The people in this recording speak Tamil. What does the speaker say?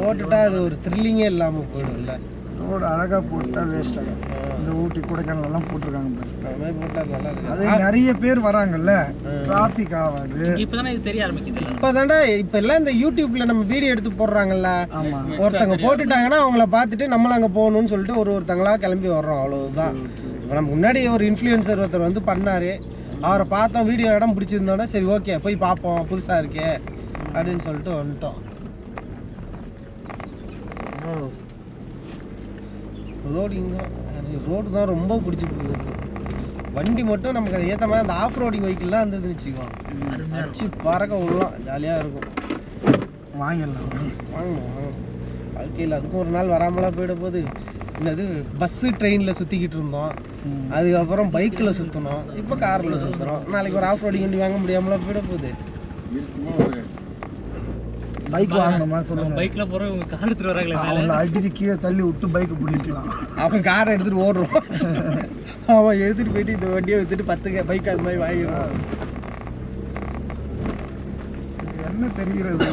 போட்டுட்டா அது ஒரு த்ரில்லிங்கே இல்லாமல் போயிடும்ல. ரோடு அழகாக போட்டால் வேஸ்ட் ஆகும். இந்த ஊட்டி கொடைக்கானல்லாம் போட்டிருக்காங்க பாரு, போட்டால் நல்லா இருக்கு. அது நிறைய பேர் வராங்கல்ல, டிராஃபிக் ஆகாது. இப்போதானே இது தெரிய ஆரம்பிக்குது. இப்போதாண்டா இப்போ எல்லாம் இந்த யூடியூப்ல நம்ம வீடியோ எடுத்து போடுறாங்கல்ல, ஒருத்தங்க போட்டுட்டாங்கன்னா அவங்கள பார்த்துட்டு நம்மளும் அங்கே போகணும்னு சொல்லிட்டு ஒருத்தங்களா கிளம்பி வர்றோம், அவ்வளவுதான். இப்போ நம்ம முன்னாடி ஒரு இன்ஃப்ளூயன்சர் ஒருத்தர் வந்து பண்ணாரு, அவரை பார்த்தோம், வீடியோ இடம் பிடிச்சிருந்தோன்னா சரி ஓகே போய் பார்ப்போம் புதுசாக இருக்கே அப்படின்னு சொல்லிட்டு வந்துட்டோம். ரோடு தான் ரொம்ப பிடிச்சி போகுது. வண்டி மட்டும் நமக்கு அதை ஏற்ற மாதிரி அந்த ஆஃப் ரோடிங் வெஹிக்கிள்லாம் இருந்ததுன்னு வச்சுக்குவோம், அடிச்சு பறக்க விடலாம், ஜாலியாக இருக்கும். வாங்கிடலாம், வாங்கணும். வாழ்க்கையில் அதுக்கும் ஒரு நாள் வராமலாம் போயிட போகுது. என்னது பஸ்ஸு ட்ரெயினில் சுற்றிக்கிட்டு இருந்தோம், அதுக்கப்புறம் பைக்கில் சுற்றணும், இப்போ காரில் சுற்றுறோம். நாளைக்கு ஒரு ஆஃப் ரோடிங் வண்டி வாங்க முடியாமலாம் போயிட போகுது. பைக் வாங்கணுமா சொல்லுங்க. பைக்ல போறவங்க கார் எடுத்துட்டு வராங்களே, அவங்கள அடிச்சு கீழே தள்ளி விட்டு பைக்கு பிடிக்கலாம். அவன் காரை எடுத்துகிட்டு ஓடுறோம், அவன் எடுத்துகிட்டு போயிட்டு இந்த வண்டியை எடுத்துட்டு 10 பைக் அது மாதிரி வாங்கிடுவான். என்ன தெரிகிறது?